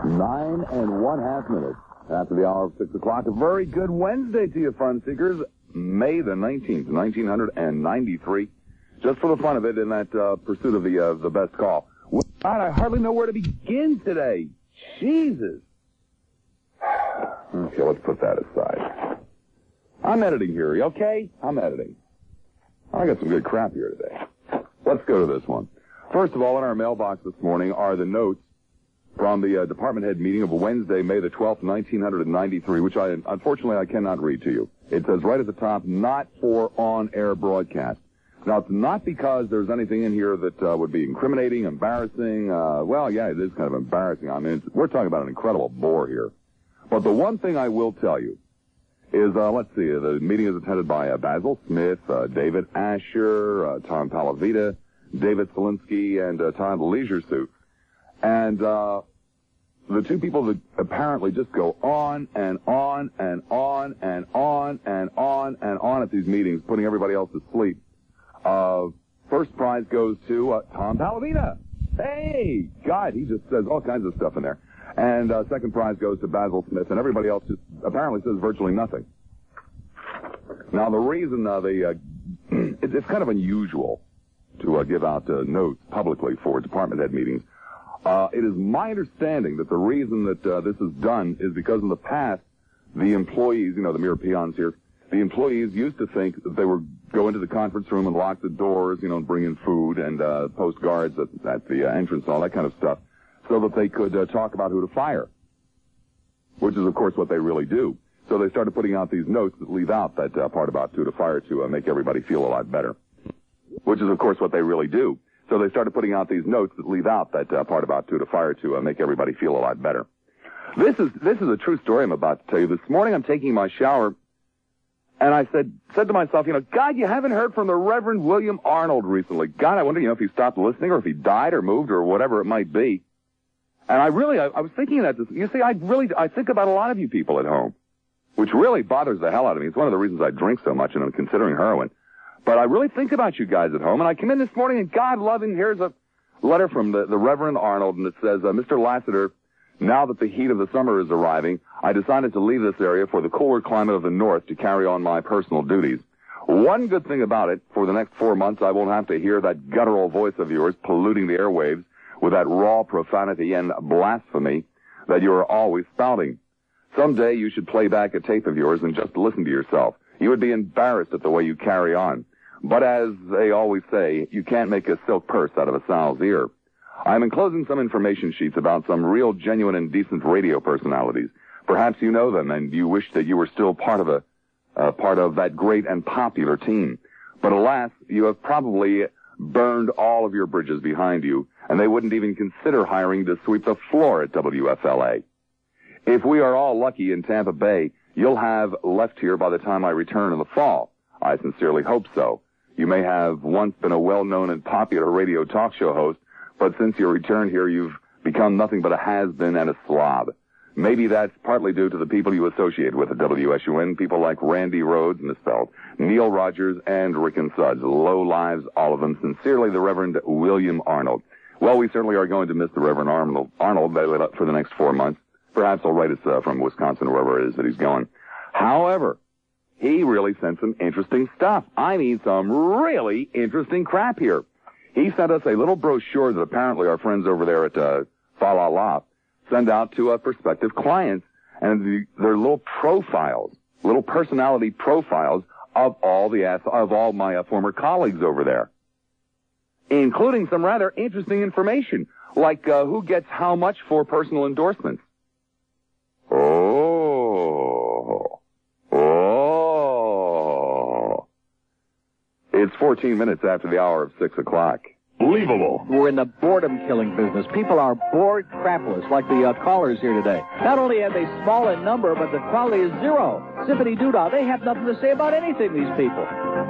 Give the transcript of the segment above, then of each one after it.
9½ minutes after the hour of 6 o'clock. A very good Wednesday to you, fun seekers. May the 19th, 1993. Just for the fun of it, in that pursuit of the best call. God, I hardly know where to begin today. Jesus. Okay, let's put that aside. I'm editing here, okay? I'm editing. I got some good crap here today. Let's go to this one. First of all, in our mailbox this morning are the notes from the department head meeting of Wednesday, May the 12th, 1993, which unfortunately I cannot read to you. It says right at the top, not for on-air broadcast. Now, it's not because there's anything in here that would be incriminating, embarrassing. Well, yeah, it is kind of embarrassing. I mean, we're talking about an incredible bore here. But the one thing I will tell you is, let's see, the meeting is attended by Basil Smith, David Asher, Tom Palavita, David Selinsky, and Todd Leisure Suit. And the two people that apparently just go on and on and on and on and on and on at these meetings, putting everybody else to sleep. First prize goes to Tom Palavita. Hey, God, he just says all kinds of stuff in there. And second prize goes to Basil Smith, and everybody else just apparently says virtually nothing. Now, the reason it's kind of unusual to give out notes publicly for department head meetings. It is my understanding that the reason that this is done is because in the past, the employees, the mere peons here, the employees used to think that they would go into the conference room and lock the doors, and bring in food and post guards at the entrance, all that kind of stuff, so that they could talk about who to fire, which is, of course, what they really do. So they started putting out these notes that leave out that part about who to fire to make everybody feel a lot better, which is, of course, what they really do. So they started putting out these notes that leave out that part about who to fire to make everybody feel a lot better. This is a true story I'm about to tell you. This morning I'm taking my shower, and I said to myself, God, you haven't heard from the Reverend William Arnold recently. God, I wonder, if he stopped listening or if he died or moved or whatever it might be. And I was thinking that, you see, I think about a lot of you people at home, which really bothers the hell out of me. It's one of the reasons I drink so much and I'm considering heroin. But I really think about you guys at home, and I come in this morning, and God loving, here's a letter from the Reverend Arnold, and it says, Mr. Lassiter, now that the heat of the summer is arriving, I decided to leave this area for the cooler climate of the north to carry on my personal duties. One good thing about it, for the next 4 months, I won't have to hear that guttural voice of yours polluting the airwaves with that raw profanity and blasphemy that you are always spouting. Someday you should play back a tape of yours and just listen to yourself. You would be embarrassed at the way you carry on. But as they always say, you can't make a silk purse out of a sow's ear. I'm enclosing some information sheets about some real, genuine, and decent radio personalities. Perhaps you know them, and you wish that you were still part of that great and popular team. But alas, you have probably burned all of your bridges behind you, and they wouldn't even consider hiring to sweep the floor at WFLA. If we are all lucky in Tampa Bay, you'll have left here by the time I return in the fall. I sincerely hope so. You may have once been a well-known and popular radio talk show host, but since your return here, you've become nothing but a has-been and a slob. Maybe that's partly due to the people you associate with at WSUN, people like Randy Rhodes, misspelled, Neil Rogers, and Rick and Suds. Low lives, all of them. Sincerely, the Reverend William Arnold. Well, we certainly are going to miss the Reverend Arnold for the next 4 months. Perhaps he'll write us from Wisconsin or wherever it is that he's going. However, he really sent some interesting stuff. I mean, some really interesting crap here. He sent us a little brochure that apparently our friends over there at Fa La La send out to prospective clients, and they're little profiles, little personality profiles of all my former colleagues over there, including some rather interesting information, like who gets how much for personal endorsements. It's 14 minutes after the hour of 6 o'clock. Believable. We're in the boredom-killing business. People are bored crapless, like the callers here today. Not only are they small in number, but the quality is zero. Zippity-doo-dah. They have nothing to say about anything, these people.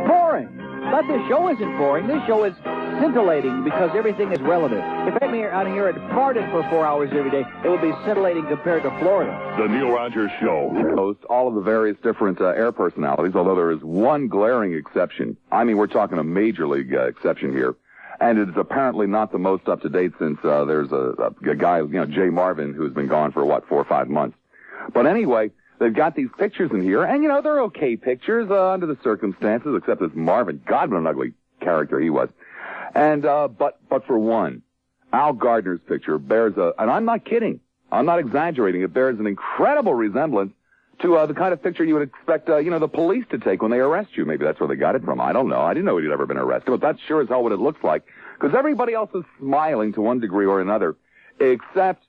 Boring. But this show isn't boring. This show is scintillating because everything is relative. If I'm out here at farted for 4 hours every day, it would be scintillating compared to Florida. The Neil Rogers Show. Host all of the various different air personalities, although there is one glaring exception. I mean, we're talking a major league exception here. And it's apparently not the most up-to-date since there's a guy, Jay Marvin, who's been gone for, 4 or 5 months. But anyway, they've got these pictures in here, and, they're okay pictures under the circumstances, except this Marvin. God, what an ugly character he was. And, but for one, Al Gardner's picture bears and I'm not kidding, I'm not exaggerating, it bears an incredible resemblance to the kind of picture you would expect, the police to take when they arrest you. Maybe that's where they got it from. I don't know. I didn't know he'd ever been arrested, but that's sure as hell what it looks like. Because everybody else is smiling to one degree or another, except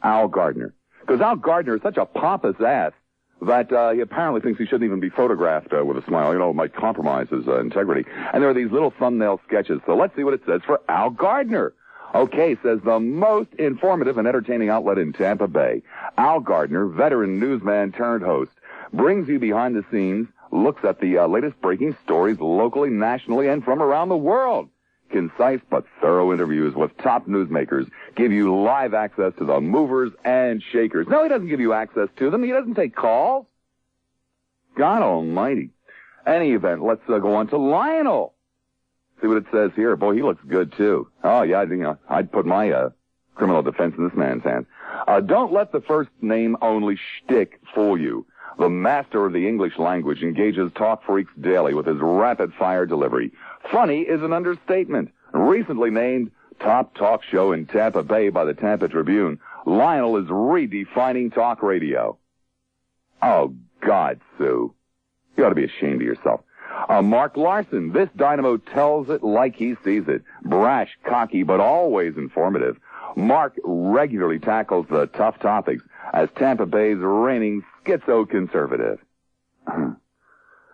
Al Gardner. Because Al Gardner is such a pompous ass that he apparently thinks he shouldn't even be photographed with a smile. It might compromise his integrity. And there are these little thumbnail sketches. So let's see what it says for Al Gardner. Okay, says the most informative and entertaining outlet in Tampa Bay. Al Gardner, veteran newsman turned host, brings you behind the scenes, looks at the latest breaking stories locally, nationally, and from around the world. Concise but thorough interviews with top newsmakers give you live access to the movers and shakers. No, he doesn't give you access to them. He doesn't take calls. God almighty. Any event, let's go on to Lionel. See what it says here. Boy, he looks good, too. Oh, yeah, I'd put my criminal defense in this man's hands. Don't let the first name only shtick fool you. The master of the English language engages talk freaks daily with his rapid-fire delivery. Funny is an understatement. Recently named top talk show in Tampa Bay by the Tampa Tribune, Lionel is redefining talk radio. Oh, God, Sue. You ought to be ashamed of yourself. Mark Larson, this dynamo tells it like he sees it. Brash, cocky, but always informative. Mark regularly tackles the tough topics as Tampa Bay's reigning schizo-conservative.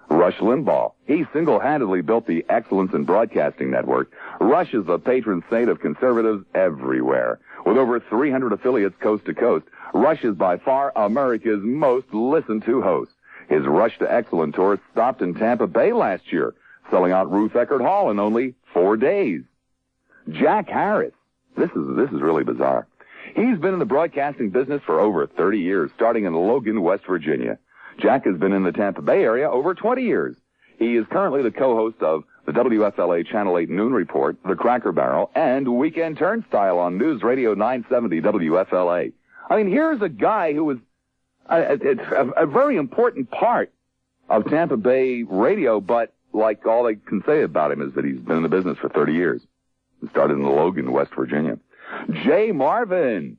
Rush Limbaugh. He single-handedly built the Excellence in Broadcasting Network. Rush is the patron saint of conservatives everywhere. With over 300 affiliates coast to coast, Rush is by far America's most listened-to host. His Rush to Excellent tour stopped in Tampa Bay last year, selling out Ruth Eckerd Hall in only 4 days. Jack Harris. This is really bizarre. He's been in the broadcasting business for over 30 years, starting in Logan, West Virginia. Jack has been in the Tampa Bay area over 20 years. He is currently the co-host of the WFLA Channel 8 Noon Report, The Cracker Barrel, and Weekend Turnstile on News Radio 970 WFLA. I mean, here's a guy who was a very important part of Tampa Bay radio, but like all they can say about him is that he's been in the business for 30 years. He started in Logan, West Virginia. Jay Marvin,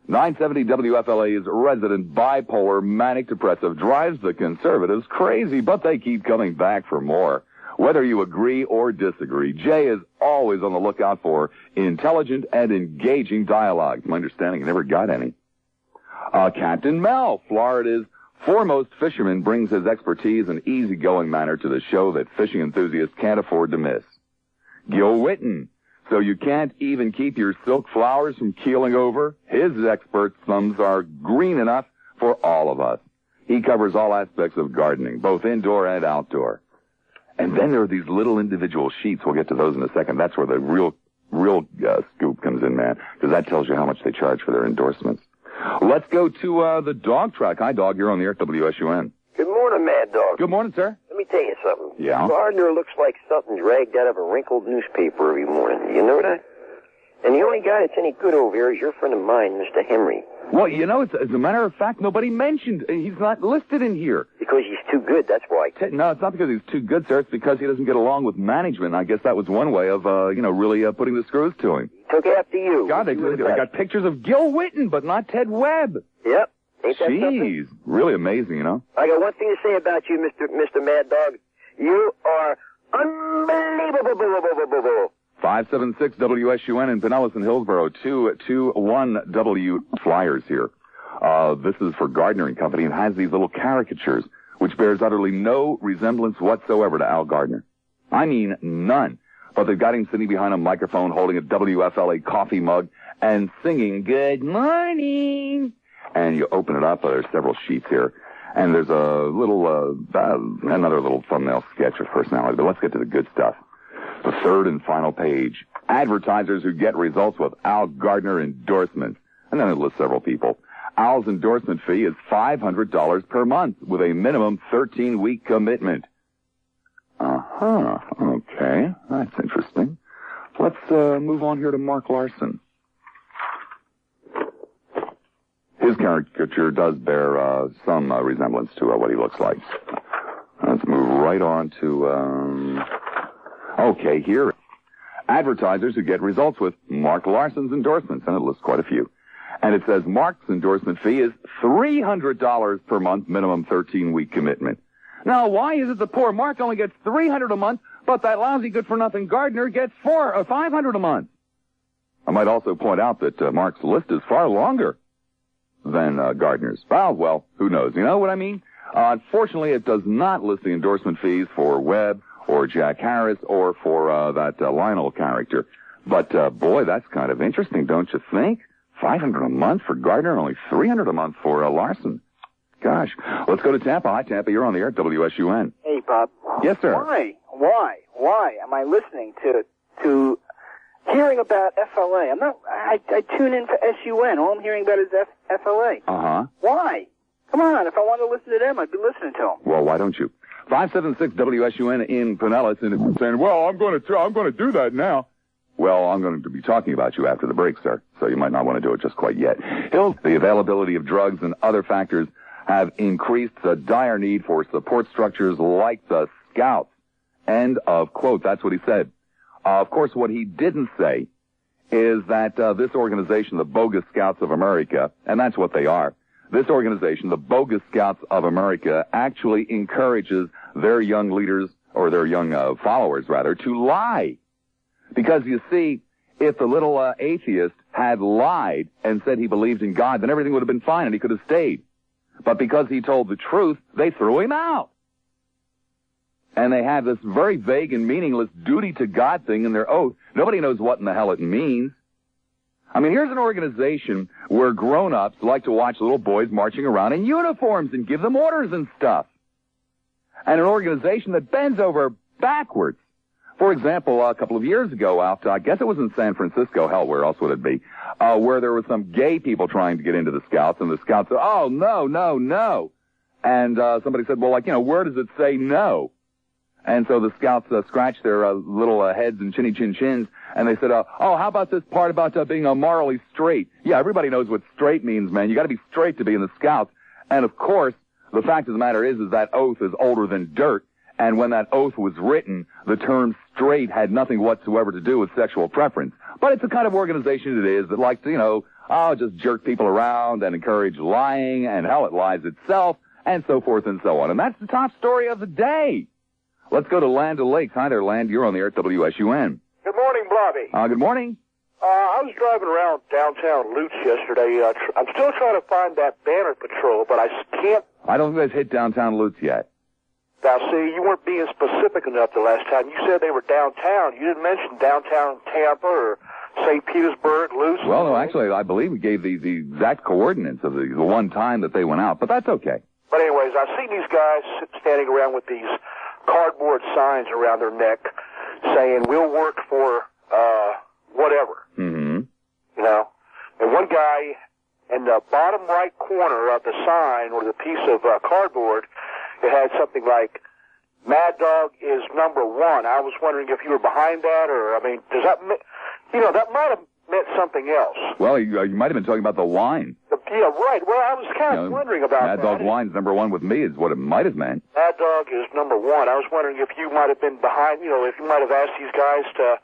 970 WFLA's resident bipolar manic depressive, drives the conservatives crazy, but they keep coming back for more. Whether you agree or disagree, Jay is always on the lookout for intelligent and engaging dialogue. To my understanding, he never got any. Captain Mel, Florida's foremost fisherman, brings his expertise and easygoing manner to the show that fishing enthusiasts can't afford to miss. Gil Whitten, so you can't even keep your silk flowers from keeling over? His expert thumbs are green enough for all of us. He covers all aspects of gardening, both indoor and outdoor. And then there are these little individual sheets. We'll get to those in a second. That's where the real scoop comes in, man, because that tells you how much they charge for their endorsements. Let's go to the dog track. Hi, dog. You're on the air at WSUN. Good morning, Mad Dog. Good morning, sir. Let me tell you something. Yeah? Gardner looks like something dragged out of a wrinkled newspaper every morning. You know that? And the only guy that's any good over here is your friend of mine, Mr. Henry. Well, as a matter of fact, nobody mentioned. He's not listed in here. Because he's too good, that's why. No, it's not because he's too good, sir. It's because he doesn't get along with management. I guess that was one way of, really putting the screws to him. He took after you. God, they got pictures of Gil Whitten, but not Ted Webb. Yep. Ain't that Jeez, something? Really amazing, you know. I got one thing to say about you, Mr. Mad Dog. You are unbelievable. 576 WSUN in Pinellas and Hillsborough, 221W Flyers here. This is for Gardner and Company and has these little caricatures, which bears utterly no resemblance whatsoever to Al Gardner. I mean, none. But they've got him sitting behind a microphone holding a WFLA coffee mug and singing, "Good morning." And you open it up, there's several sheets here. And there's a little, another little thumbnail sketch of personality. But let's get to the good stuff. The third and final page. Advertisers who get results with Al Gardner endorsements. And then it lists several people. Al's endorsement fee is $500 per month with a minimum 13-week commitment. Okay. That's interesting. Let's move on here to Mark Larson. His caricature does bear some resemblance to what he looks like. Let's move right on to, okay, here. Advertisers who get results with Mark Larson's endorsements, and it lists quite a few. And it says Mark's endorsement fee is $300 per month, minimum 13-week commitment. Now, why is it the poor Mark only gets $300 a month, but that lousy good-for-nothing Gardner gets $400 or $500 a month? I might also point out that Mark's list is far longer than Gardner's. Well, who knows? You know what I mean? Unfortunately, it does not list the endorsement fees for Webb or Jack Harris or for that Lionel character. But, boy, that's kind of interesting, don't you think? $500 a month for Gardner and only $300 a month for Larson. Gosh. Let's go to Tampa. Hi, Tampa. You're on the air at WSUN. Hey, Bob. Yes, sir. Why am I listening to hearing about FLA? I tune in for SUN. All I'm hearing about is FLA. Uh-huh. Why? Come on. If I wanted to listen to them, I'd be listening to them. Well, why don't you? 576 WSUN in Pinellas, and it's saying, well, I'm going to do that now. Well, I'm going to be talking about you after the break, sir, so you might not want to do it just quite yet. The availability of drugs and other factors have increased the dire need for support structures like the Scouts. End of quote. That's what he said. Of course, what he didn't say is that this organization, the Bogus Scouts of America, and that's what they are, this organization, the Bogus Scouts of America, actually encourages their young leaders, or their young followers, rather, to lie. Because, you see, if the little atheist had lied and said he believed in God, then everything would have been fine and he could have stayed. But because he told the truth, they threw him out. And they have this very vague and meaningless duty to God thing in their oath. Nobody knows what in the hell it means. I mean, here's an organization where grown-ups like to watch little boys marching around in uniforms and give them orders and stuff. And an organization that bends over backwards. For example, a couple of years ago out, I guess it was in San Francisco, hell, where else would it be, where there were some gay people trying to get into the Scouts, and the Scouts said, oh, no. And somebody said, well, where does it say no? And so the Scouts scratched their little heads and chinny chin chins, and they said, how about this part about being morally straight? Yeah, everybody knows what straight means, man. You got to be straight to be in the Scouts. And of course, the fact of the matter is that oath is older than dirt. And when that oath was written, the term straight had nothing whatsoever to do with sexual preference. But it's the kind of organization it is that likes to, just jerk people around and encourage lying, and hell, it lies itself, and so forth and so on. And that's the top story of the day. Let's go to Land O'Lakes. Hi there, Land. You're on the air at WSUN. Good morning, Blobby. Good morning. I was driving around downtown Lutz yesterday. I'm still trying to find that Banner Patrol, but I can't. I don't think they've hit downtown Lutz yet. Now, see, you weren't being specific enough the last time. You said they were downtown. You didn't mention downtown Tampa or St. Petersburg, Lutz. Well, no, actually, I believe we gave the exact coordinates of the one time that they went out, but that's okay. But anyways, I've seen these guys standing around with these cardboard signs around their neck saying, we'll work for, whatever. Mm-hmm. And one guy in the bottom right corner of the sign or the piece of cardboard, it had something like, Mad Dog is number one. I was wondering if you were behind that, or, does that, that might have meant something else. Well, you might have been talking about the wine. Yeah, right. Well, I was kind of wondering about Mad that. Dog wine's number one with me is what it might have meant. Mad Dog is number one. I was wondering if you might have been behind, if you might have asked these guys to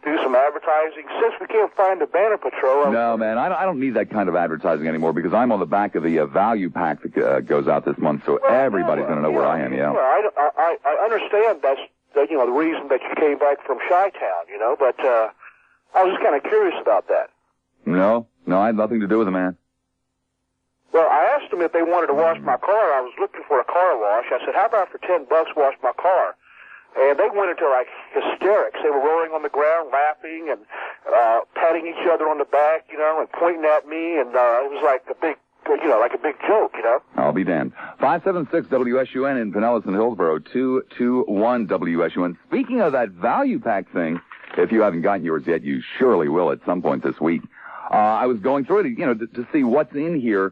do some advertising. Since we can't find the Banner Patrol. No, man, I don't need that kind of advertising anymore because I'm on the back of the value pack that goes out this month, so everybody's going to know where I am, yeah. Well, I understand that's, the reason that you came back from Chi-Town, but I was just kind of curious about that. No, I had nothing to do with it, man. Well, I asked them if they wanted to wash my car. I was looking for a car wash. I said, how about for $10 wash my car? And they went into, hysterics. They were rolling on the ground, laughing, and patting each other on the back, and pointing at me, and it was like a big joke, I'll be damned. 576 WSUN in Pinellas and Hillsborough, 221 WSUN. Speaking of that value pack thing, if you haven't gotten yours yet, you surely will at some point this week. I was going through it, to see what's in here,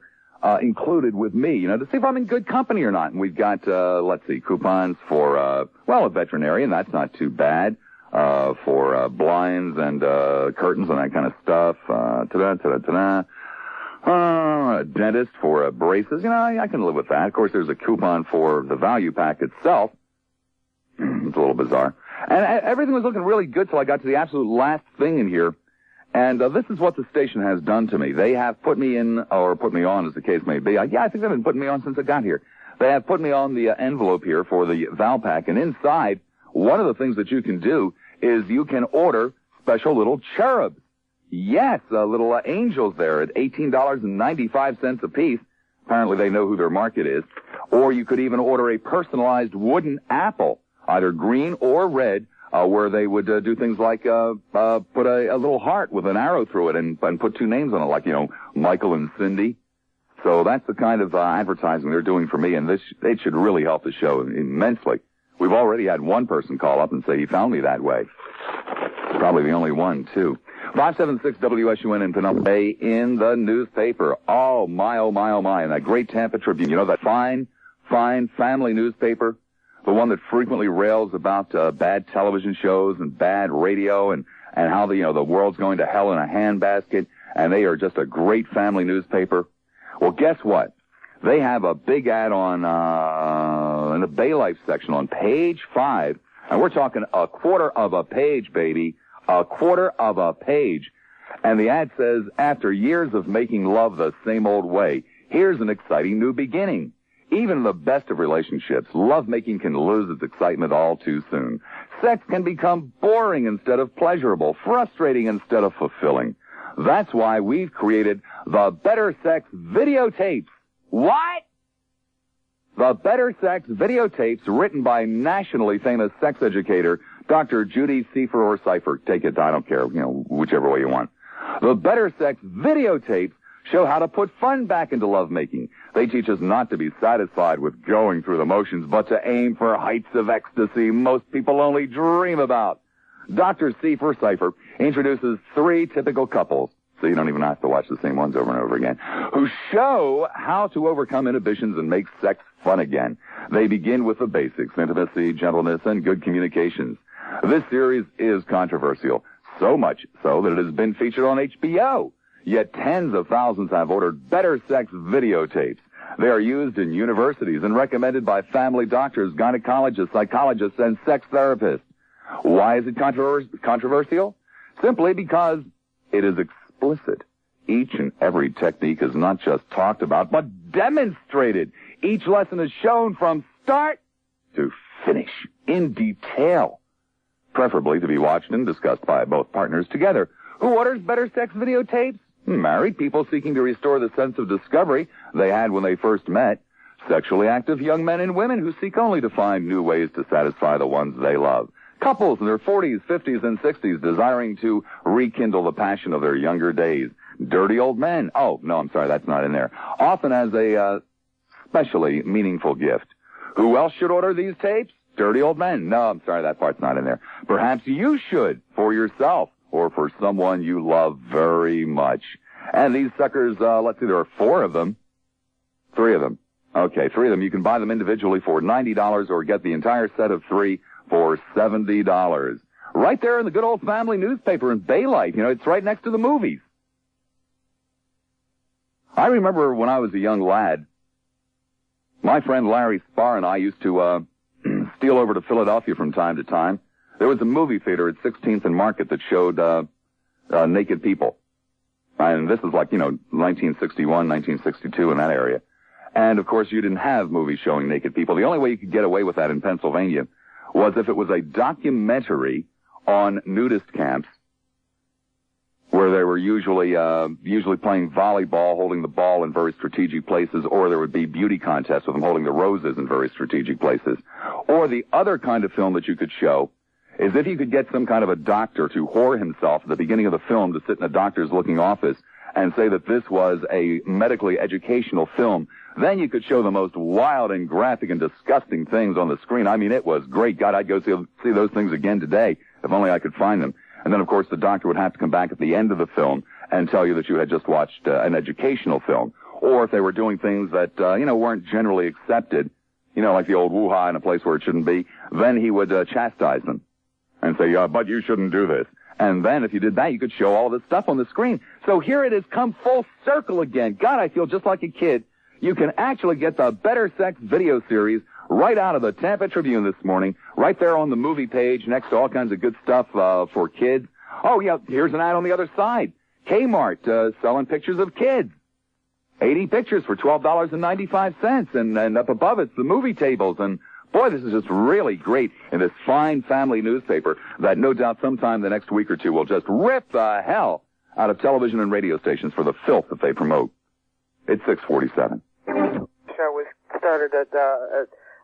included with me, to see if I'm in good company or not. And we've got, coupons for, a veterinarian. That's not too bad. for blinds and curtains and that kind of stuff. A dentist for braces. You know, I can live with that. Of course, there's a coupon for the value pack itself. It's a little bizarre. And everything was looking really good till I got to the absolute last thing in here. And this is what the station has done to me. They have put me in, or put me on, as the case may be. I think they've been putting me on since I got here. They have put me on the envelope here for the Val Pack. And inside, one of the things that you can do is you can order special little cherubs. Yes, little angels there at $18.95 a piece. Apparently they know who their market is. Or you could even order a personalized wooden apple, either green or red, where they would do things like put a little heart with an arrow through it and put two names on it, like, you know, Michael and Cindy. So that's the kind of advertising they're doing for me, and it should really help the show immensely. We've already had one person call up and say he found me that way. Probably the only one, too. 576 WSUN in Penumbra Bay in the newspaper. Oh, my, oh, my, oh, my. And that great Tampa Tribune. You know, that fine family newspaper? The one that frequently rails about bad television shows and bad radio and how the world's going to hell in a handbasket. And they are just a great family newspaper. Well, guess what? They have a big ad on in the Bay Life section on page 5. And we're talking a quarter of a page, baby. A quarter of a page. And the ad says, after years of making love the same old way, here's an exciting new beginning. Even in the best of relationships, lovemaking can lose its excitement all too soon. Sex can become boring instead of pleasurable, frustrating instead of fulfilling. That's why we've created the Better Sex Videotapes. What? The Better Sex Videotapes, written by nationally famous sex educator Dr. Judy Seifer or Cipher. Take it, I don't care, whichever way you want. The Better Sex Videotapes show how to put fun back into lovemaking. They teach us not to be satisfied with going through the motions, but to aim for heights of ecstasy most people only dream about. Dr. Seifer Cipher introduces 3 typical couples, so you don't even have to watch the same ones over and over again, who show how to overcome inhibitions and make sex fun again. They begin with the basics: intimacy, gentleness, and good communications. This series is controversial, so much so that it has been featured on HBO. Yet tens of thousands have ordered Better Sex Videotapes. They are used in universities and recommended by family doctors, gynecologists, psychologists, and sex therapists. Why is it controversial? Simply because it is explicit. Each and every technique is not just talked about, but demonstrated. Each lesson is shown from start to finish, in detail. Preferably to be watched and discussed by both partners together. Who orders Better Sex Videotapes? Married people seeking to restore the sense of discovery they had when they first met. Sexually active young men and women who seek only to find new ways to satisfy the ones they love. Couples in their 40s, 50s, and 60s desiring to rekindle the passion of their younger days. Dirty old men. Oh, no, I'm sorry, that's not in there. Often as a specially meaningful gift. Who else should order these tapes? Dirty old men. No, I'm sorry, that part's not in there. Perhaps you should, for yourself, or for someone you love very much. And these suckers, let's see, there are 4 of them. 3 of them. Okay, 3 of them. You can buy them individually for $90 or get the entire set of 3 for $70. Right there in the good old family newspaper in Bay Life. It's right next to the movies. I remember when I was a young lad, my friend Larry Spar and I used to steal over to Philadelphia from time to time. There was a movie theater at 16th and Market that showed naked people. And this is like, 1961, 1962 in that area. And, of course, you didn't have movies showing naked people. The only way you could get away with that in Pennsylvania was if it was a documentary on nudist camps where they were usually playing volleyball, holding the ball in very strategic places, or there would be beauty contests with them holding the roses in very strategic places. Or the other kind of film that you could show is if you could get some kind of a doctor to whore himself at the beginning of the film to sit in a doctor's looking office and say that this was a medically educational film, then you could show the most wild and graphic and disgusting things on the screen. I mean, it was great. God, I'd go see those things again today if only I could find them. And then, of course, the doctor would have to come back at the end of the film and tell you that you had just watched an educational film. Or if they were doing things that, weren't generally accepted, like the old woo-ha in a place where it shouldn't be, then he would chastise them. and say, but you shouldn't do this. And then if you did that, you could show all this stuff on the screen. So here it has come full circle again. God, I feel just like a kid. You can actually get the Better Sex video series right out of the Tampa Tribune this morning, right there on the movie page next to all kinds of good stuff for kids. Oh, yeah, here's an ad on the other side. Kmart selling pictures of kids. 80 pictures for $12.95, and up above it's the movie tables. And boy, this is just really great in this fine family newspaper that no doubt sometime the next week or two will just rip the hell out of television and radio stations for the filth that they promote. It's 6:47. Show was started at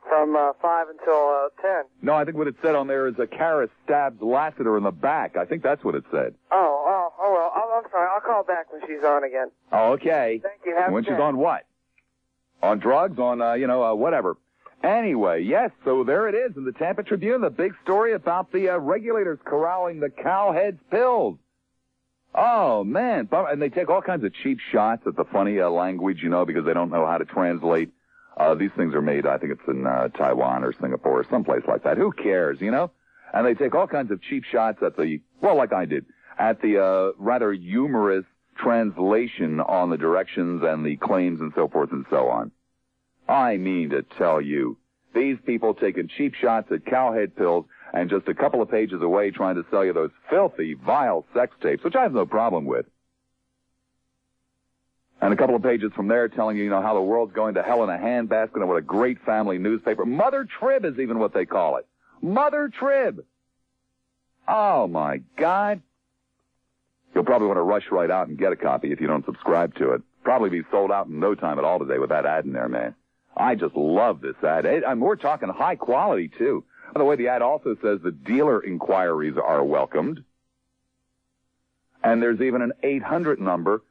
from 5 until 10. No, I think what it said on there is a Karis stabs Lassiter in the back. I think that's what it said. Oh, well, I'm sorry. I'll call back when she's on again. Oh, okay. Thank you. Have when a she's day. on what? On drugs? On, whatever. Anyway, yes, so there it is in the Tampa Tribune, the big story about the regulators corralling the cowheads pills. Oh, man. And they take all kinds of cheap shots at the funny language, because they don't know how to translate. These things are made, I think it's in Taiwan or Singapore or someplace like that. Who cares, And they take all kinds of cheap shots at like I did, at the rather humorous translation on the directions and the claims and so forth and so on. I mean to tell you, these people taking cheap shots at cowhead pills and just a couple of pages away trying to sell you those filthy, vile sex tapes, which I have no problem with. And a couple of pages from there telling you, how the world's going to hell in a handbasket and what a great family newspaper. Mother Trib is even what they call it. Mother Trib. Oh, my God. You'll probably want to rush right out and get a copy if you don't subscribe to it. Probably be sold out in no time at all today with that ad in there, man. I just love this ad. We're talking high quality, too. By the way, the ad also says the dealer inquiries are welcomed. And there's even an 800 number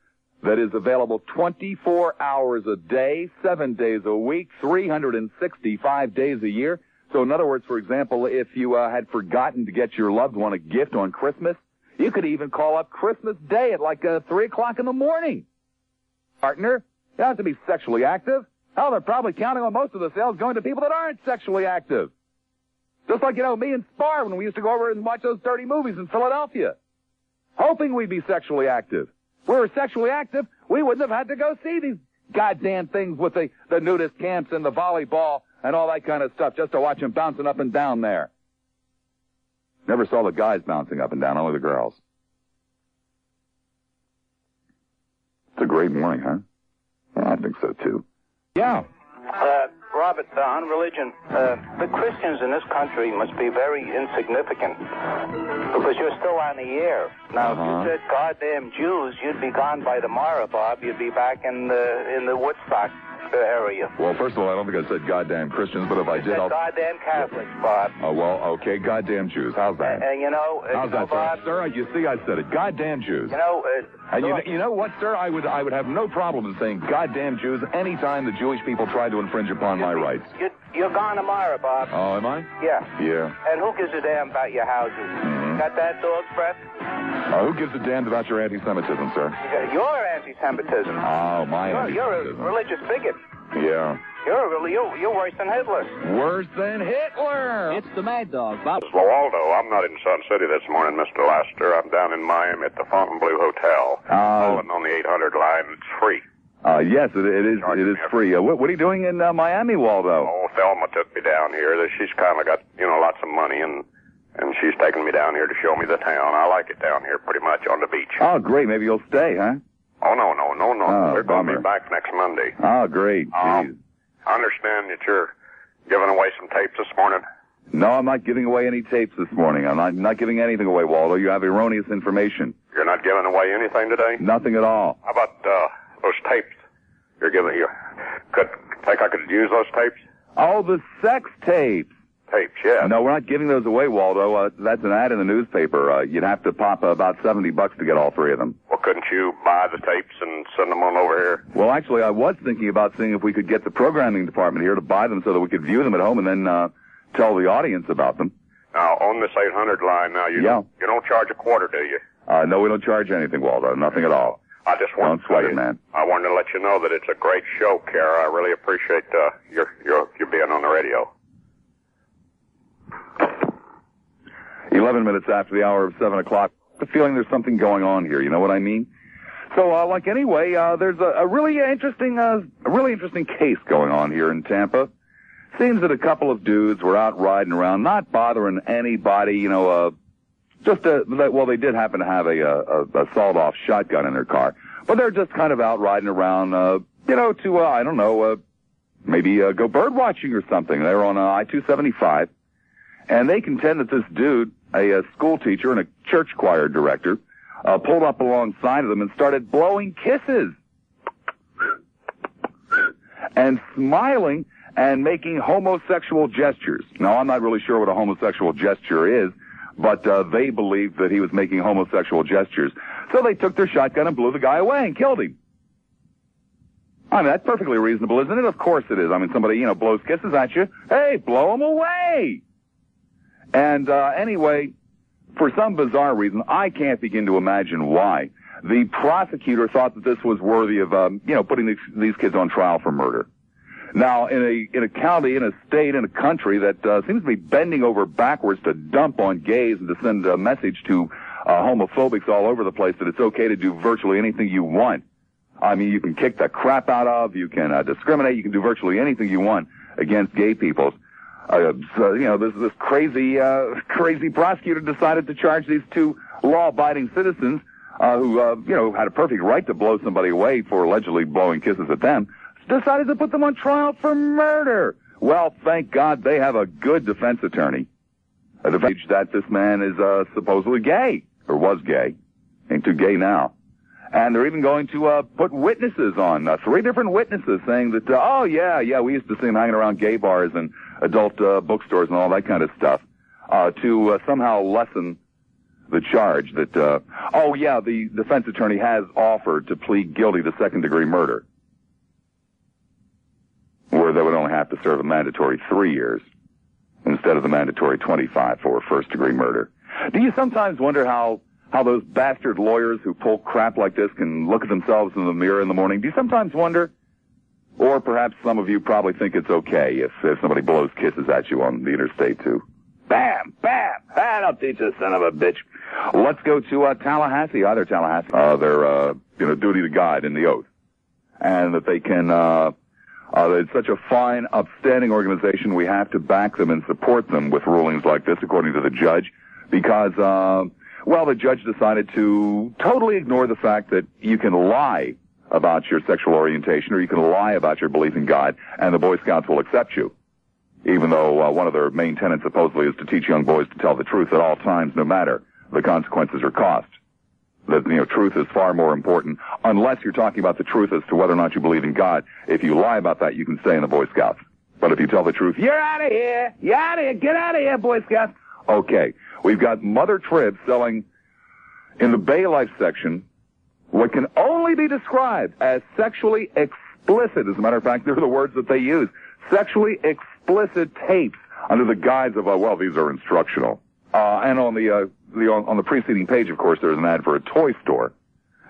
that is available 24 hours a day, 7 days a week, 365 days a year. So in other words, for example, if you had forgotten to get your loved one a gift on Christmas, you could even call up Christmas Day at like 3 o'clock in the morning. Partner, you don't have to be sexually active. Hell, they're probably counting on most of the sales going to people that aren't sexually active. Just like, me and Spar when we used to go over and watch those dirty movies in Philadelphia. Hoping we'd be sexually active. If we were sexually active, we wouldn't have had to go see these goddamn things with the nudist camps and the volleyball and all that kind of stuff just to watch them bouncing up and down there. Never saw the guys bouncing up and down, only the girls. It's a great morning, huh? Yeah, I think so, too. Yeah. Robert, on religion, the Christians in this country must be very insignificant because you're still on the air. Now, if you said goddamn Jews, you'd be gone by tomorrow, Bob. You'd be back in the Woodstock area. Well, first of all, I don't think I said goddamn Christians, but if I did, I'll... goddamn Catholics, Bob. Oh, well, okay, goddamn Jews. How's that? And how's that, Bob? Sir, you see, I said it. Goddamn Jews. And you know what, sir? I would have no problem in saying goddamn Jews anytime the Jewish people try to infringe upon my rights. You're gone tomorrow, Bob. Oh, am I? Yeah. Yeah. And who gives a damn about your houses? Mm-hmm. Got that, dog's breath? Who gives a damn about your anti-Semitism, sir? Your anti-Semitism. Oh, my anti-Semitism. You're a religious bigot. Yeah. You're worse than Hitler. Worse than Hitler! It's the Mad Dog, Bob. This is Waldo. I'm not in Sun City this morning, Mr. Lassiter. I'm down in Miami at the Fontainebleau Hotel. Calling on the 800 line. It's free. Yes, it is free. What are you doing in Miami, Waldo? Oh, Thelma took me down here. She's kind of got, lots of money, and she's taking me down here to show me the town. I like it down here pretty much on the beach. Oh, great. Maybe you'll stay, huh? Oh, no. Oh, We're going to be back next Monday. Oh, great. Jeez. I understand that you're giving away some tapes this morning. No, I'm not giving away any tapes this morning. I'm not giving anything away, Waldo. You have erroneous information. You're not giving away anything today? Nothing at all. How about those tapes you're giving? Think I could use those tapes? Oh, the sex tapes. Tapes, yeah. No, we're not giving those away, Waldo. That's an ad in the newspaper. You'd have to pop about $70 to get all three of them. Well, couldn't you buy the tapes and send them on over here? Well, actually, I was thinking about seeing if we could get the programming department here to buy them so that we could view them at home and then tell the audience about them. Now, on this 800 line now, you don't charge a quarter, do you? No, we don't charge anything, Waldo. Nothing at all. I just want Don't sweat it, man. I wanted to let you know that it's a great show, Kara. I really appreciate you being on the radio. 11 minutes after the hour of 7 o'clock. The feeling there's something going on here. You know what I mean? So, there's a really interesting case going on here in Tampa. Seems that a couple of dudes were out riding around, not bothering anybody, they did happen to have a sawed-off shotgun in their car. But they're just kind of out riding around, maybe go bird watching or something. They're on I-275, and they contend that this dude, a school teacher and a church choir director, pulled up alongside of them and started blowing kisses and smiling and making homosexual gestures. Now, I'm not really sure what a homosexual gesture is, but they believed that he was making homosexual gestures. So they took their shotgun and blew the guy away and killed him. I mean, that's perfectly reasonable, isn't it? Of course it is. I mean, somebody, blows kisses at you. Hey, blow him away! And anyway, for some bizarre reason, I can't begin to imagine why, the prosecutor thought that this was worthy of, putting these kids on trial for murder. Now, in a county, in a state, in a country that seems to be bending over backwards to dump on gays and to send a message to homophobics all over the place that it's okay to do virtually anything you want. I mean, you can kick the crap out of, you can discriminate, you can do virtually anything you want against gay people. This crazy prosecutor decided to charge these two law-abiding citizens who had a perfect right to blow somebody away for allegedly blowing kisses at them, decided to put them on trial for murder. Well, thank God they have a good defense attorney. A defense that this man is supposedly gay, or was gay, ain't too gay now. And they're even going to put witnesses on, 3 different witnesses saying that, we used to see him hanging around gay bars and adult bookstores and all that kind of stuff, to somehow lessen the charge that, the defense attorney has offered to plead guilty to second-degree murder, where they would only have to serve a mandatory 3 years instead of the mandatory 25 for first-degree murder. Do you sometimes wonder how those bastard lawyers who pull crap like this can look at themselves in the mirror in the morning? Do you sometimes wonder? Or perhaps some of you probably think it's okay if somebody blows kisses at you on the interstate too. Bam! Bam! That'll teach a son of a bitch. Let's go to Tallahassee. Hi there, Tallahassee. They're duty to God in the oath. And that they can, it's such a fine, upstanding organization, we have to back them and support them with rulings like this, according to the judge, because, the judge decided to totally ignore the fact that you can lie about your sexual orientation or you can lie about your belief in God, and the Boy Scouts will accept you. Even though one of their main tenets supposedly is to teach young boys to tell the truth at all times, no matter the consequences or cost. That, truth is far more important, unless you're talking about the truth as to whether or not you believe in God. If you lie about that, you can stay in the Boy Scouts. But if you tell the truth, you're out of here! You're out of here! Get out of here, Boy Scouts! Okay. We've got Mother Trib selling in the Bay Life section what can only be described as sexually explicit. As a matter of fact, they're the words that they use. Sexually explicit tapes under the guise of, these are instructional. And on the preceding page, of course, there's an ad for a toy store.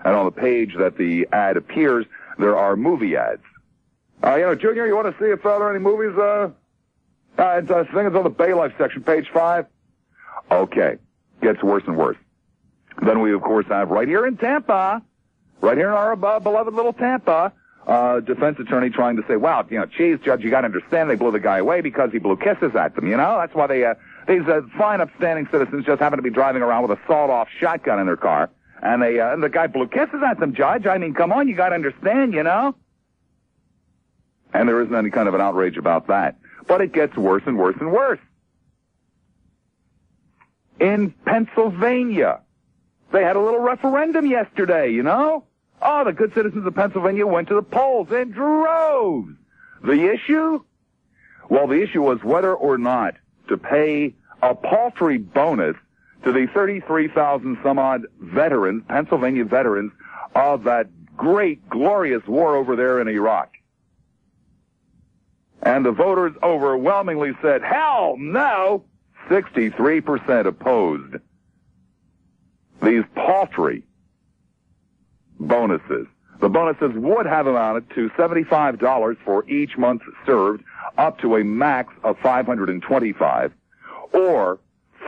And on the page that the ad appears, there are movie ads. Junior, you want to see if there are any movies? I think it's on the Bay Life section, page 5. Okay. Gets worse and worse. Then we, of course, have right here in Tampa, right here in our beloved little Tampa, defense attorney trying to say, geez, Judge, you got to understand they blew the guy away because he blew kisses at them, That's why these fine, upstanding citizens just happen to be driving around with a sawed-off shotgun in their car, and the guy blew kisses at them, Judge. I mean, come on, you got to understand, And there isn't any kind of an outrage about that. But it gets worse and worse and worse. In Pennsylvania, they had a little referendum yesterday, Oh, the good citizens of Pennsylvania went to the polls in droves. The issue? Well, the issue was whether or not to pay a paltry bonus to the 33,000 some odd veterans, Pennsylvania veterans, of that great, glorious war over there in Iraq. And the voters overwhelmingly said, hell no! 63% opposed these paltry bonuses. The bonuses would have amounted to $75 for each month served, up to a max of $525, or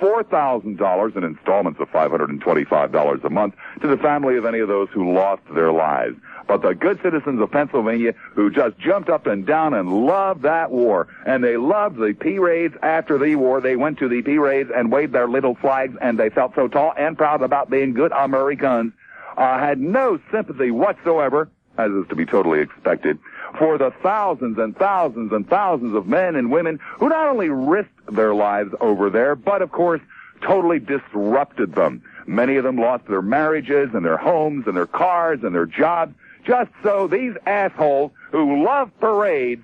$4,000 in installments of $525 a month to the family of any of those who lost their lives. But the good citizens of Pennsylvania who just jumped up and down and loved that war, and they loved the P-Raids after the war. They went to the P-Raids and waved their little flags, and they felt so tall and proud about being good Americans, had no sympathy whatsoever, as is to be totally expected, for the thousands and thousands and thousands of men and women who not only risked their lives over there, but, of course, totally disrupted them. Many of them lost their marriages and their homes and their cars and their jobs, just so these assholes who love parades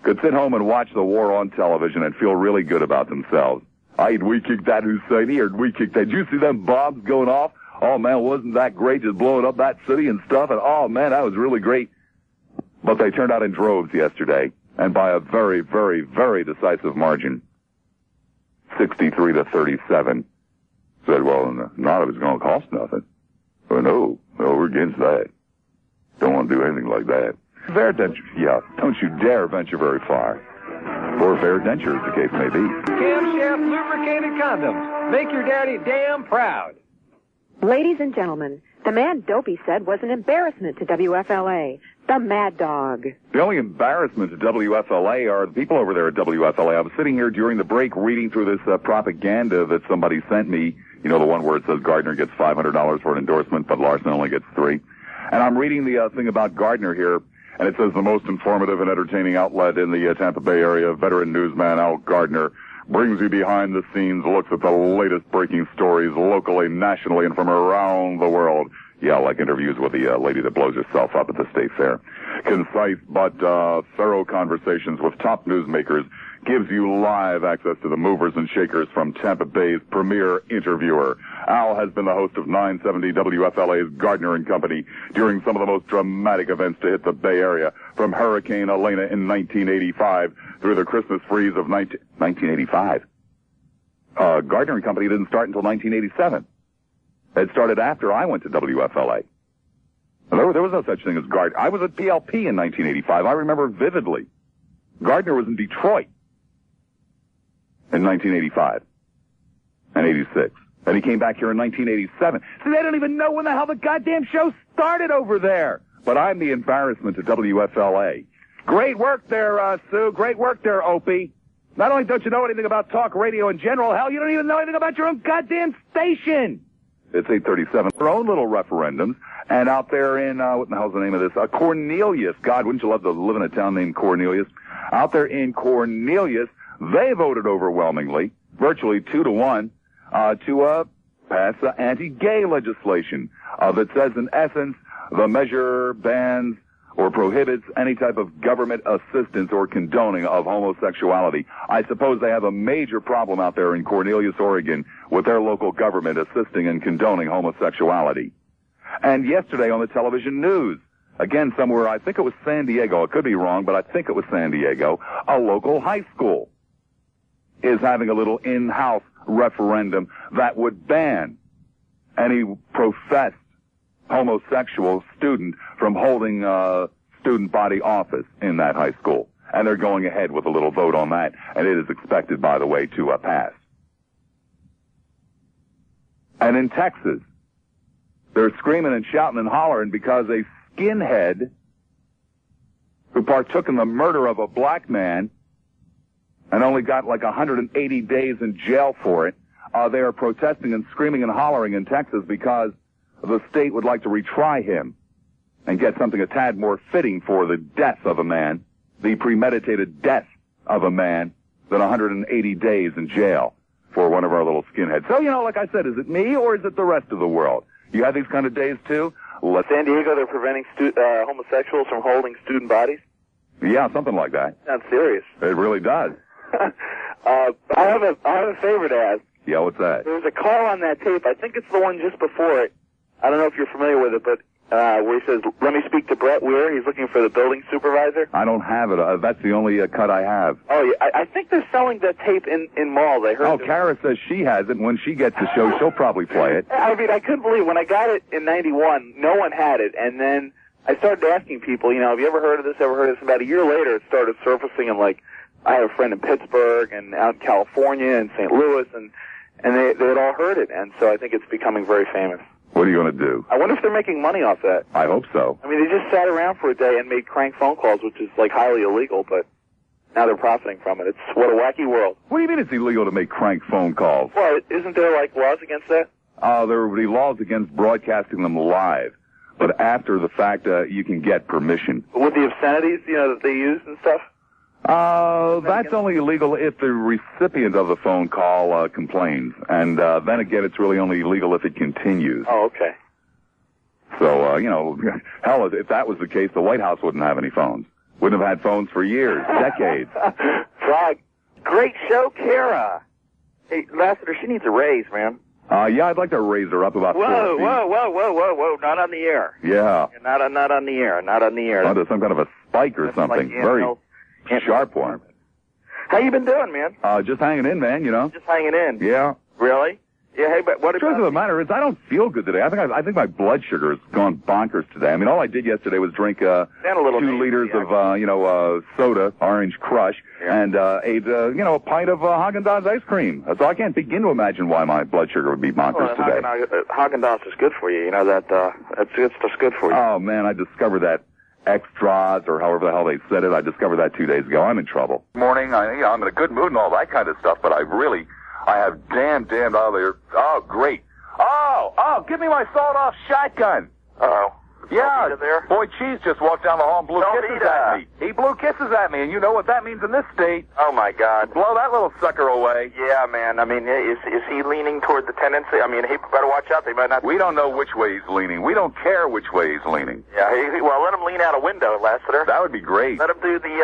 could sit home and watch the war on television and feel really good about themselves. We kicked that Husseini, or we kicked that. Did you see them bombs going off? Oh, man, wasn't that great, just blowing up that city and stuff? And, oh, man, that was really great. But they turned out in droves yesterday, and by a very, very, very decisive margin, 63-37. Said, well, none of it's going to cost nothing. Well, no, we're against that. Don't want to do anything like that. Fair denture, yeah, don't you dare venture very far. Or fair denture, as the case may be. Camshaft lubricated condoms. Make your daddy damn proud. Ladies and gentlemen, the man Dopey said was an embarrassment to WFLA. The Mad Dog. The only embarrassment to WFLA are the people over there at WFLA. I was sitting here during the break reading through this propaganda that somebody sent me. You know, the one where it says Gardner gets $500 for an endorsement, but Larson only gets $3. And I'm reading the thing about Gardner here, and it says the most informative and entertaining outlet in the Tampa Bay area, veteran newsman Al Gardner, brings you behind the scenes, looks at the latest breaking stories locally, nationally, and from around the world. Yeah, like interviews with the lady that blows herself up at the state fair. Concise but thorough conversations with top newsmakers gives you live access to the movers and shakers from Tampa Bay's premier interviewer. Al has been the host of 970 WFLA's Gardner and Company during some of the most dramatic events to hit the Bay Area, from Hurricane Elena in 1985 through the Christmas freeze of 1985. Gardner and Company didn't start until 1987. It started after I went to WFLA. There was no such thing as Gardner. I was at PLP in 1985. I remember vividly. Gardner was in Detroit in 1985 and 86. And he came back here in 1987. See, they don't even know when the hell the goddamn show started over there. But I'm the embarrassment to WFLA. Great work there, Sue. Great work there, Opie. Not only don't you know anything about talk radio in general, hell, you don't even know anything about your own goddamn station. It's 8:37. Their own little referendums. And out there in, what the hell's the name of this? Cornelius. God, wouldn't you love to live in a town named Cornelius? Out there in Cornelius, they voted overwhelmingly, virtually 2-1, to pass anti-gay legislation that says, in essence, the measure bans or prohibits any type of government assistance or condoning of homosexuality. I suppose they have a major problem out there in Cornelius, Oregon, with their local government assisting and condoning homosexuality. And yesterday on the television news, again somewhere, I think it was San Diego, I could be wrong, but I think it was San Diego, a local high school is having a little in-house referendum that would ban any professed homosexual student from holding student body office in that high school. And they're going ahead with a little vote on that, and it is expected, by the way, to pass. And in Texas, they're screaming and shouting and hollering because a skinhead who partook in the murder of a black man and only got like 180 days in jail for it, they are protesting and screaming and hollering in Texas because the state would like to retry him and get something a tad more fitting for the death of a man, the premeditated death of a man, than 180 days in jail for one of our little skinheads. So, you know, like I said, is it me or is it the rest of the world? You have these kind of days, too? San Diego, they're preventing homosexuals from holding student bodies? Yeah, something like that. Sounds serious. It really does. I have a favor to ask. Yeah, what's that? There's a call on that tape. I think it's the one just before it. I don't know if you're familiar with it, but where he says, "Let me speak to Brett Weir." He's looking for the building supervisor. I don't have it. That's the only cut I have. Oh, yeah. I think they're selling that tape in malls. I heard. Oh, Kara says she has it, and when she gets the show, she'll probably play it. I mean, I couldn't believe when I got it in '91, no one had it, and then I started asking people, you know, have you ever heard of this? Ever heard of this? About a year later, it started surfacing in like I have a friend in Pittsburgh and out in California and St. Louis, and they had all heard it, and so I think it's becoming very famous. What are you going to do? I wonder if they're making money off that. I hope so. I mean, they just sat around for a day and made crank phone calls, which is like highly illegal, but now they're profiting from it. It's what a wacky world. What do you mean it's illegal to make crank phone calls? Well, isn't there like laws against that? There would be laws against broadcasting them live, but after the fact, you can get permission. With the obscenities, that they use and stuff? That's only illegal if the recipient of the phone call complains, and then again, it's really only illegal if it continues. Oh, okay. So, hell, if that was the case, the White House wouldn't have any phones. Wouldn't have had phones for years, decades. Frog, great show, Kara. Hey, Lassiter, she needs a raise, man. Yeah, I'd like to raise her up about 4 feet. Whoa, not on the air. Yeah. Not on the air. Under some kind of a spike or something. Very sharp one. How you been doing, man? Just hanging in, man, Just hanging in. Yeah. Really? Yeah, hey, but what the truth of the matter is, I don't feel good today. I think my blood sugar has gone bonkers today. I mean, all I did yesterday was drink 2 liters of soda, Orange Crush, and ate a pint of Haagen-Dazs ice cream. So I can't begin to imagine why my blood sugar would be bonkers today. Haagen-Dazs is good for you. That's just good for you. Oh man, I discovered that extras or however the hell they said it. I discovered that 2 days ago. I'm in trouble. Morning, I'm in a good mood and all that kind of stuff, but I have damned out there. Oh, great. Oh, give me my sawed-off shotgun. Uh-oh. Yeah, there? Boy Cheese just walked down the hall and blew kisses at me. He blew kisses at me, and you know what that means in this state. Oh, my God. Blow that little sucker away. Yeah, man. I mean, is he leaning toward the tendency? I mean, he better watch out. They might not... We don't know which way he's leaning. We don't care which way he's leaning. Yeah, well, let him lean out a window, Lassiter. That would be great. Let him do the,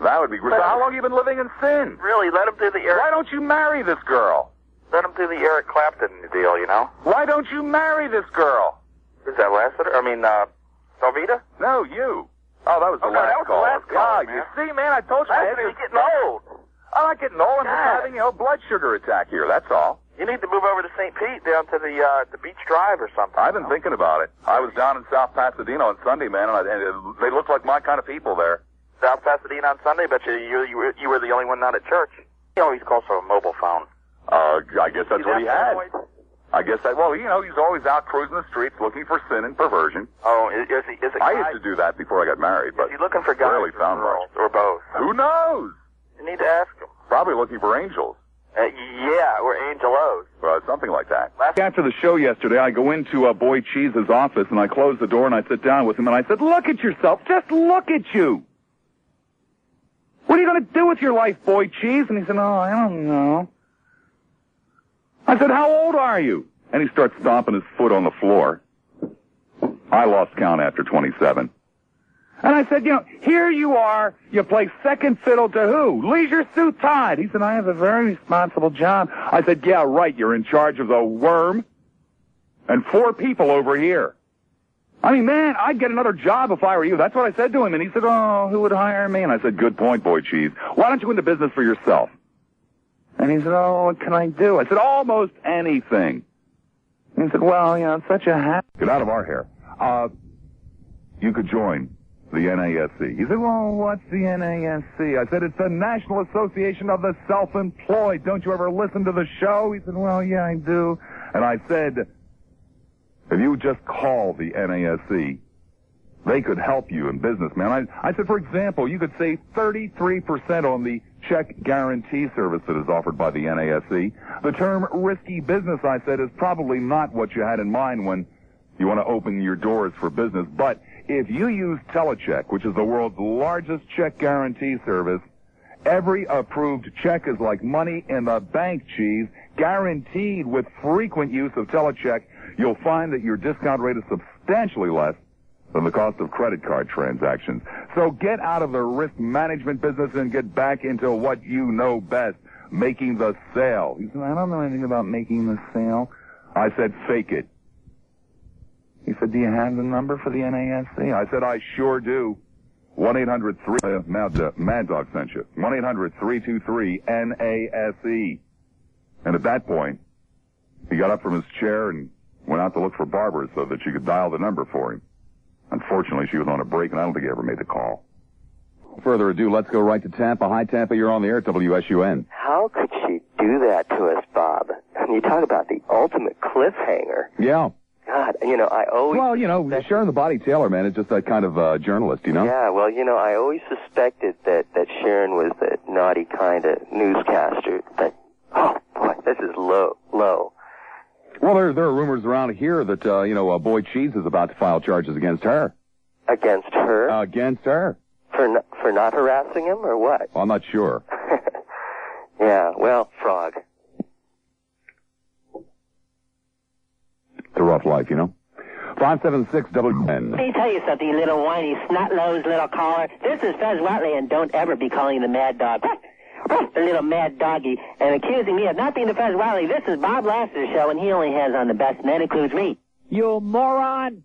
That would be great. So how long have you been living in sin? Really, let him do the Eric... Why don't you marry this girl? Let him do the Eric Clapton deal, Why don't you marry this girl? Is that Lassiter? I mean, Salvita? No, you. Oh, that was the last call. That was the last call, man. You see, man, I told you. Lassiter, you're getting old. I'm not getting old. I'm just having, blood sugar attack here. That's all. You need to move over to St. Pete, down to the Beach Drive or something. I've been thinking about it. I was down in South Pasadena on Sunday, man, and they looked like my kind of people there. South Pasadena on Sunday, but you were the only one not at church. He always calls for a mobile phone. I guess that's what he had. I guess he's always out cruising the streets looking for sin and perversion. Oh, is it I used to do that before I got married, but is he looking for guys rarely found girls, or both? Who knows? You need to ask him. Probably looking for angels. Yeah, or angelos. Something like that. After the show yesterday, I go into Boy Cheese's office, and I close the door, and I sit down with him, and I said, look at yourself. Just look at you. What are you going to do with your life, Boy Cheese? And he said, I don't know. I said, how old are you? And he starts stomping his foot on the floor. I lost count after 27. And I said, here you are. You play second fiddle to who? Leisure Suit Todd. He said, I have a very responsible job. I said, yeah, right. You're in charge of the worm and 4 people over here. I mean, man, I'd get another job if I were you. That's what I said to him. And he said, who would hire me? And I said, good point, Boy Cheese. Why don't you go into business for yourself? And he said, what can I do? I said, almost anything. And he said, well, it's such a hassle. Get out of our hair. You could join the NASC. He said, well, what's the NASC? I said, it's the National Association of the Self-Employed. Don't you ever listen to the show? He said, well, yeah, I do. And I said, if you just call the NASC, they could help you in business, man. I said, for example, you could save 33% on the check guarantee service that is offered by the NASC. The term risky business, I said, is probably not what you had in mind when you want to open your doors for business. But if you use Telecheck, which is the world's largest check guarantee service, every approved check is like money in the bank, Cheese, guaranteed with frequent use of Telecheck. You'll find that your discount rate is substantially less than the cost of credit card transactions. So get out of the risk management business and get back into what you know best, making the sale. He said, I don't know anything about making the sale. I said, fake it. He said, do you have the number for the NASC? I said, I sure do. 1-800-3... Mad Dog sent you. 1-800-323-NASE. And at that point, he got up from his chair and went out to look for Barbara so that she could dial the number for him. Unfortunately, she was on a break, and I don't think he ever made the call. Further ado, let's go right to Tampa. Hi, Tampa. You're on the air at WSUN. How could she do that to us, Bob? And you talk about the ultimate cliffhanger. Yeah. God, I always... Well, Sharon the Body Taylor, man, is just that kind of journalist, Yeah, well, I always suspected that Sharon was the naughty kind of newscaster. But, oh, boy, this is low. Well, there are rumors around here that, Boyd Cheese is about to file charges against her. Against her? Against her. For not harassing him, or what? Well, I'm not sure. Yeah, well, frog. It's a rough life, 576 WN. Let me tell you something, you little whiny snot-nosed little caller. This is Fez Watley, and don't ever be calling the mad dog. The little mad doggy, and accusing me of not being the Fez Watley. This is Bob Lassiter Show, and he only has on the best, and that includes me. You moron!